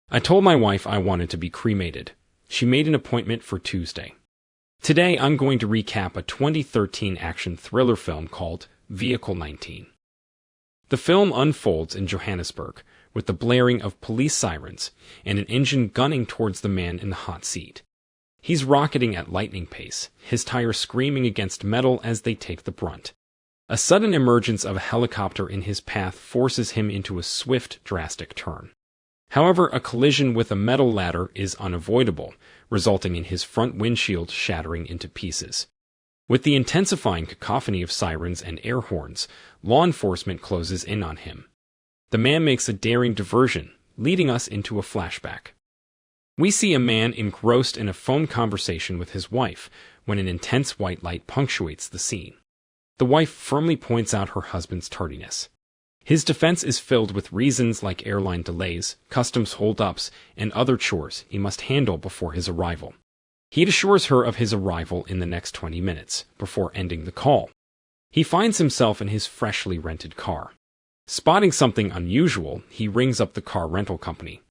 I told my wife I wanted to be cremated. She made an appointment for Tuesday. Today I'm going to recap a 2013 action thriller film called Vehicle 19. The film unfolds in Johannesburg, with the blaring of police sirens and an engine gunning towards the man in the hot seat. He's rocketing at lightning pace, his tires screaming against metal as they take the brunt. A sudden emergence of a helicopter in his path forces him into a swift, drastic turn. However, a collision with a metal ladder is unavoidable, resulting in his front windshield shattering into pieces. With the intensifying cacophony of sirens and air horns, law enforcement closes in on him. The man makes a daring diversion, leading us into a flashback. We see a man engrossed in a phone conversation with his wife when an intense white light punctuates the scene. The wife firmly points out her husband's tardiness. His defense is filled with reasons like airline delays, customs hold-ups, and other chores he must handle before his arrival. He assures her of his arrival in the next 20 minutes, before ending the call. He finds himself in his freshly rented car. Spotting something unusual, he rings up the car rental company.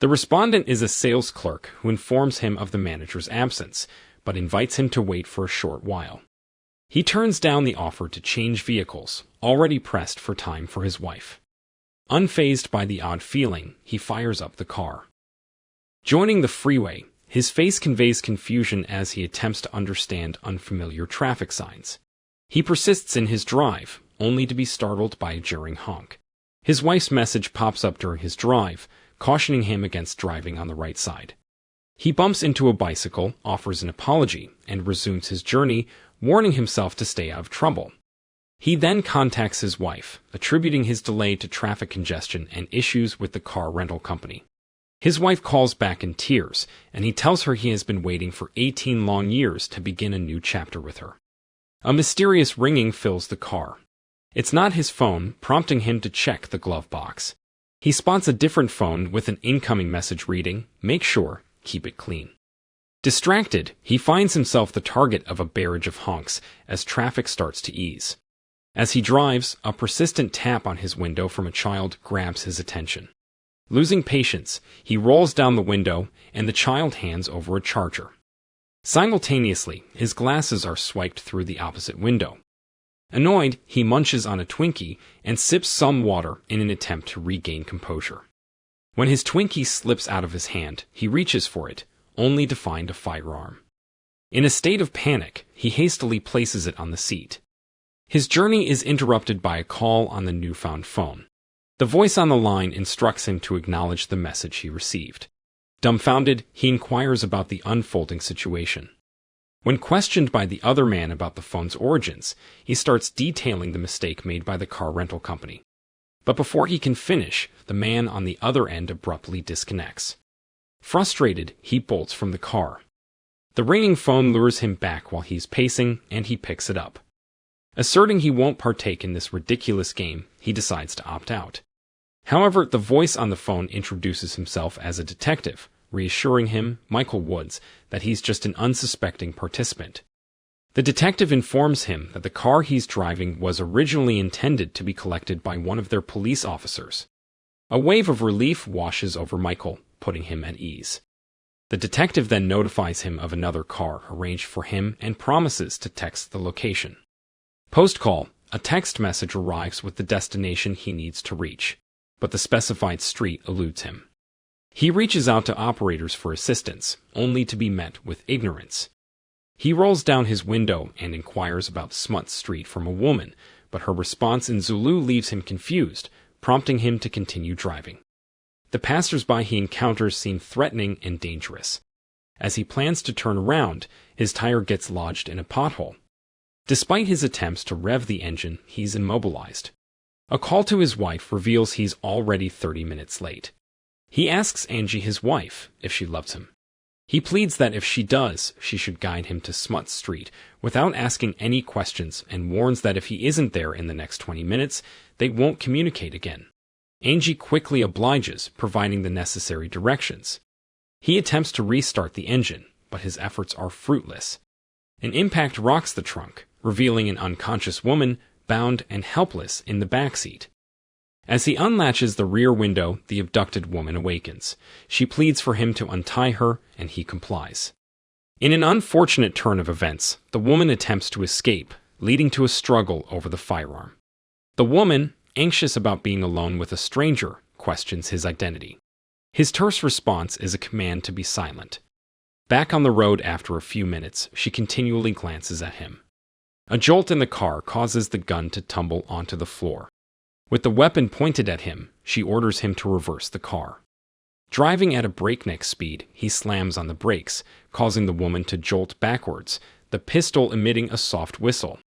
The respondent is a sales clerk who informs him of the manager's absence, but invites him to wait for a short while. He turns down the offer to change vehicles, already pressed for time for his wife. Unfazed by the odd feeling, he fires up the car. Joining the freeway, his face conveys confusion as he attempts to understand unfamiliar traffic signs. He persists in his drive, only to be startled by a jarring honk. His wife's message pops up during his drive, cautioning him against driving on the right side. He bumps into a bicycle, offers an apology, and resumes his journey, warning himself to stay out of trouble. He then contacts his wife, attributing his delay to traffic congestion and issues with the car rental company. His wife calls back in tears, and he tells her he has been waiting for 18 long years to begin a new chapter with her. A mysterious ringing fills the car. It's not his phone, prompting him to check the glove box. He spots a different phone with an incoming message reading, "Make sure, keep it clean." Distracted, he finds himself the target of a barrage of honks as traffic starts to ease. As he drives, a persistent tap on his window from a child grabs his attention. Losing patience, he rolls down the window and the child hands over a charger. Simultaneously, his glasses are swiped through the opposite window. Annoyed, he munches on a Twinkie and sips some water in an attempt to regain composure. When his Twinkie slips out of his hand, he reaches for it, only to find a firearm. In a state of panic, he hastily places it on the seat. His journey is interrupted by a call on the newfound phone. The voice on the line instructs him to acknowledge the message he received. Dumbfounded, he inquires about the unfolding situation. When questioned by the other man about the phone's origins, he starts detailing the mistake made by the car rental company. But before he can finish, the man on the other end abruptly disconnects. Frustrated, he bolts from the car. The ringing phone lures him back while he's pacing, and he picks it up. Asserting he won't partake in this ridiculous game, he decides to opt out. However, the voice on the phone introduces himself as a detective, reassuring him, Michael Woods, that he's just an unsuspecting participant. The detective informs him that the car he's driving was originally intended to be collected by one of their police officers. A wave of relief washes over Michael, putting him at ease. The detective then notifies him of another car arranged for him and promises to text the location. Post-call, a text message arrives with the destination he needs to reach, but the specified street eludes him. He reaches out to operators for assistance, only to be met with ignorance. He rolls down his window and inquires about Smut Street from a woman, but her response in Zulu leaves him confused, prompting him to continue driving. The passers-by he encounters seem threatening and dangerous. As he plans to turn around, his tire gets lodged in a pothole. Despite his attempts to rev the engine, he's immobilized. A call to his wife reveals he's already 30 minutes late. He asks Angie, his wife, if she loves him. He pleads that if she does, she should guide him to Smut Street without asking any questions, and warns that if he isn't there in the next 20 minutes, they won't communicate again. Angie quickly obliges, providing the necessary directions. He attempts to restart the engine, but his efforts are fruitless. An impact rocks the trunk, revealing an unconscious woman bound and helpless in the backseat. As he unlatches the rear window, the abducted woman awakens. She pleads for him to untie her, and he complies. In an unfortunate turn of events, the woman attempts to escape, leading to a struggle over the firearm. The woman, anxious about being alone with a stranger, questions his identity. His terse response is a command to be silent. Back on the road after a few minutes, she continually glances at him. A jolt in the car causes the gun to tumble onto the floor. With the weapon pointed at him, she orders him to reverse the car. Driving at a breakneck speed, he slams on the brakes, causing the woman to jolt backwards, the pistol emitting a soft whistle.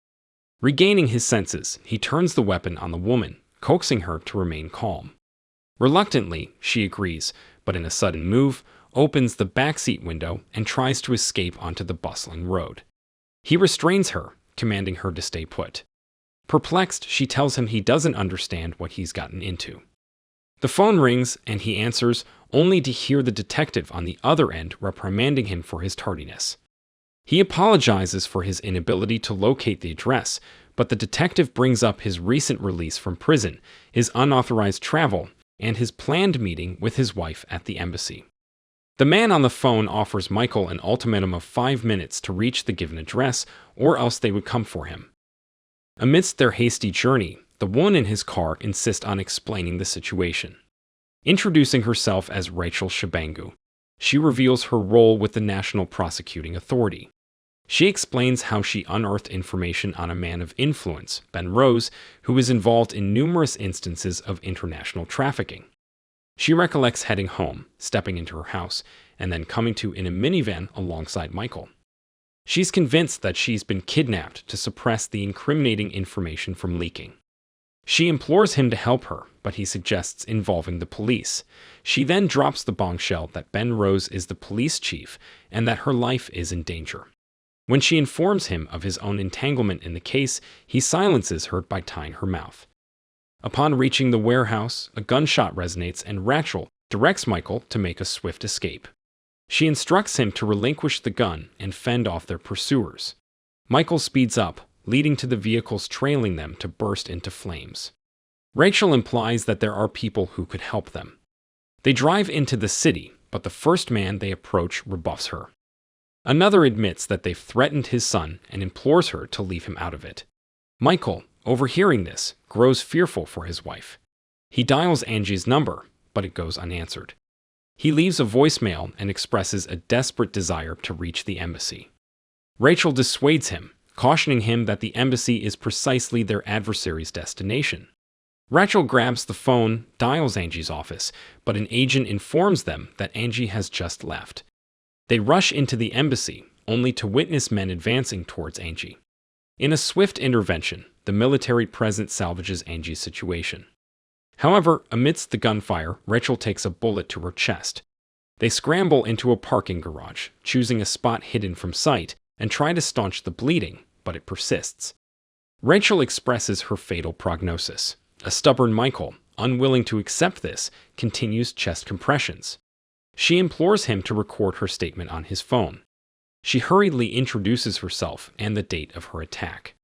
Regaining his senses, he turns the weapon on the woman, coaxing her to remain calm. Reluctantly, she agrees, but in a sudden move, opens the backseat window and tries to escape onto the bustling road. He restrains her, commanding her to stay put. Perplexed, she tells him he doesn't understand what he's gotten into. The phone rings, and he answers, only to hear the detective on the other end reprimanding him for his tardiness. He apologizes for his inability to locate the address, but the detective brings up his recent release from prison, his unauthorized travel, and his planned meeting with his wife at the embassy. The man on the phone offers Michael an ultimatum of 5 minutes to reach the given address, or else they would come for him. Amidst their hasty journey, the woman in his car insists on explaining the situation. Introducing herself as Rachel Shabangu, she reveals her role with the National Prosecuting Authority. She explains how she unearthed information on a man of influence, Ben Rose, who is involved in numerous instances of international trafficking. She recollects heading home, stepping into her house, and then coming to in a minivan alongside Michael. She's convinced that she's been kidnapped to suppress the incriminating information from leaking. She implores him to help her, but he suggests involving the police. She then drops the bombshell that Ben Rose is the police chief and that her life is in danger. When she informs him of his own entanglement in the case, he silences her by tying her mouth. Upon reaching the warehouse, a gunshot resonates and Rachel directs Michael to make a swift escape. She instructs him to relinquish the gun and fend off their pursuers. Michael speeds up, leading to the vehicles trailing them to burst into flames. Rachel implies that there are people who could help them. They drive into the city, but the first man they approach rebuffs her. Another admits that they've threatened his son and implores her to leave him out of it. Michael, overhearing this, grows fearful for his wife. He dials Angie's number, but it goes unanswered. He leaves a voicemail and expresses a desperate desire to reach the embassy. Rachel dissuades him, cautioning him that the embassy is precisely their adversary's destination. Rachel grabs the phone, dials Angie's office, but an agent informs them that Angie has just left. They rush into the embassy, only to witness men advancing towards Angie. In a swift intervention, the military presence salvages Angie's situation. However, amidst the gunfire, Rachel takes a bullet to her chest. They scramble into a parking garage, choosing a spot hidden from sight, and try to staunch the bleeding, but it persists. Rachel expresses her fatal prognosis. A stubborn Michael, unwilling to accept this, continues chest compressions. She implores him to record her statement on his phone. She hurriedly introduces herself and the date of her attack.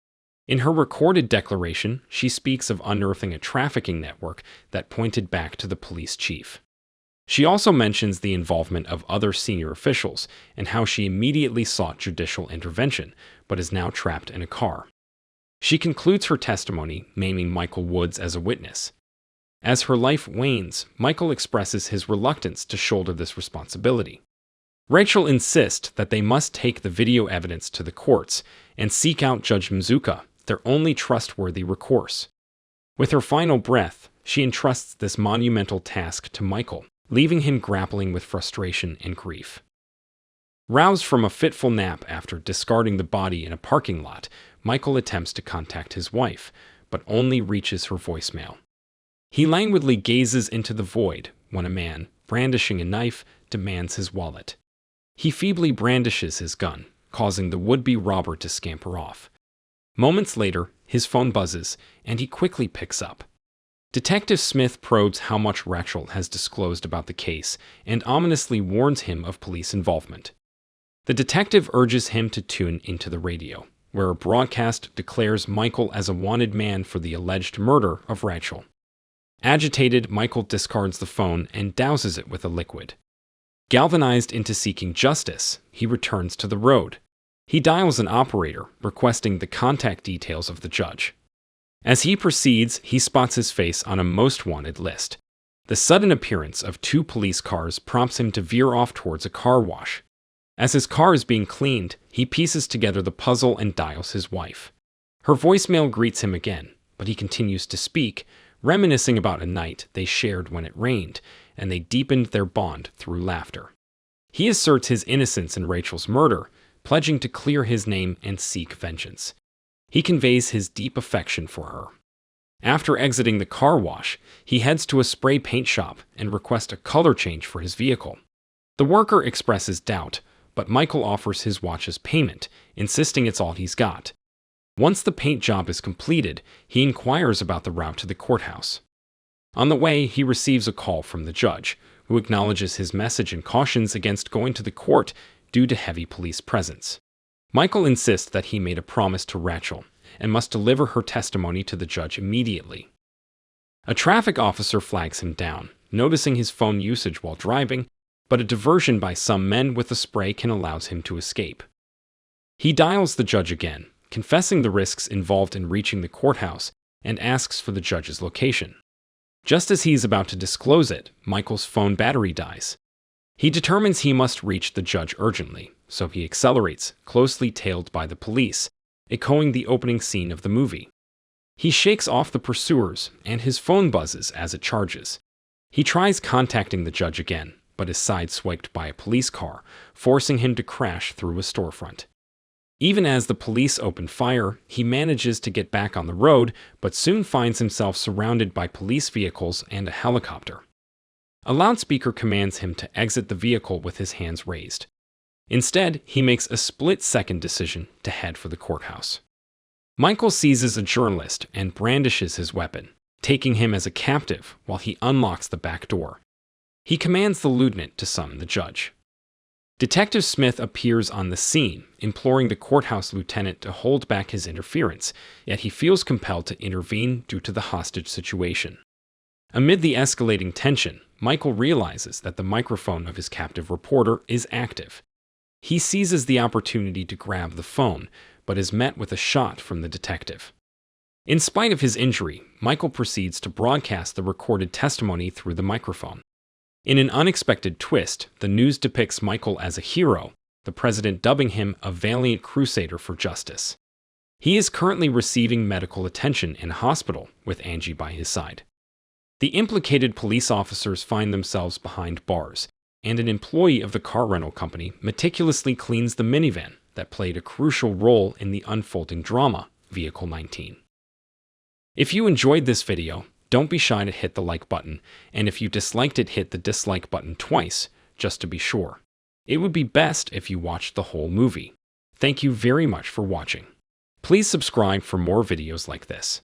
In her recorded declaration, she speaks of unearthing a trafficking network that pointed back to the police chief. She also mentions the involvement of other senior officials and how she immediately sought judicial intervention, but is now trapped in a car. She concludes her testimony, naming Michael Woods as a witness. As her life wanes, Michael expresses his reluctance to shoulder this responsibility. Rachel insists that they must take the video evidence to the courts and seek out Judge Mzuka, their only trustworthy recourse. With her final breath, she entrusts this monumental task to Michael, leaving him grappling with frustration and grief. Roused from a fitful nap after discarding the body in a parking lot, Michael attempts to contact his wife, but only reaches her voicemail. He languidly gazes into the void when a man, brandishing a knife, demands his wallet. He feebly brandishes his gun, causing the would-be robber to scamper off. Moments later, his phone buzzes, and he quickly picks up. Detective Smith probes how much Rachel has disclosed about the case and ominously warns him of police involvement. The detective urges him to tune into the radio, where a broadcast declares Michael as a wanted man for the alleged murder of Rachel. Agitated, Michael discards the phone and douses it with a liquid. Galvanized into seeking justice, he returns to the road. He dials an operator, requesting the contact details of the judge. As he proceeds, he spots his face on a most wanted list. The sudden appearance of 2 police cars prompts him to veer off towards a car wash. As his car is being cleaned, he pieces together the puzzle and dials his wife. Her voicemail greets him again, but he continues to speak, reminiscing about a night they shared when it rained, and they deepened their bond through laughter. He asserts his innocence in Rachel's murder, pledging to clear his name and seek vengeance. He conveys his deep affection for her. After exiting the car wash, he heads to a spray paint shop and requests a color change for his vehicle. The worker expresses doubt, but Michael offers his watch as payment, insisting it's all he's got. Once the paint job is completed, he inquires about the route to the courthouse. On the way, he receives a call from the judge, who acknowledges his message and cautions against going to the court due to heavy police presence. Michael insists that he made a promise to Rachel and must deliver her testimony to the judge immediately. A traffic officer flags him down, noticing his phone usage while driving, but a diversion by some men with a spray can allow him to escape. He dials the judge again, confessing the risks involved in reaching the courthouse, and asks for the judge's location. Just as he is about to disclose it, Michael's phone battery dies. He determines he must reach the judge urgently, so he accelerates, closely tailed by the police, echoing the opening scene of the movie. He shakes off the pursuers, and his phone buzzes as it charges. He tries contacting the judge again, but is sideswiped by a police car, forcing him to crash through a storefront. Even as the police open fire, he manages to get back on the road, but soon finds himself surrounded by police vehicles and a helicopter. A loudspeaker commands him to exit the vehicle with his hands raised. Instead, he makes a split-second decision to head for the courthouse. Michael seizes a journalist and brandishes his weapon, taking him as a captive while he unlocks the back door. He commands the lieutenant to summon the judge. Detective Smith appears on the scene, imploring the courthouse lieutenant to hold back his interference, yet he feels compelled to intervene due to the hostage situation. Amid the escalating tension, Michael realizes that the microphone of his captive reporter is active. He seizes the opportunity to grab the phone, but is met with a shot from the detective. In spite of his injury, Michael proceeds to broadcast the recorded testimony through the microphone. In an unexpected twist, the news depicts Michael as a hero, the president dubbing him a valiant crusader for justice. He is currently receiving medical attention in a hospital, with Angie by his side. The implicated police officers find themselves behind bars, and an employee of the car rental company meticulously cleans the minivan that played a crucial role in the unfolding drama, Vehicle 19. If you enjoyed this video, don't be shy to hit the like button, and if you disliked it, hit the dislike button twice, just to be sure. It would be best if you watched the whole movie. Thank you very much for watching. Please subscribe for more videos like this.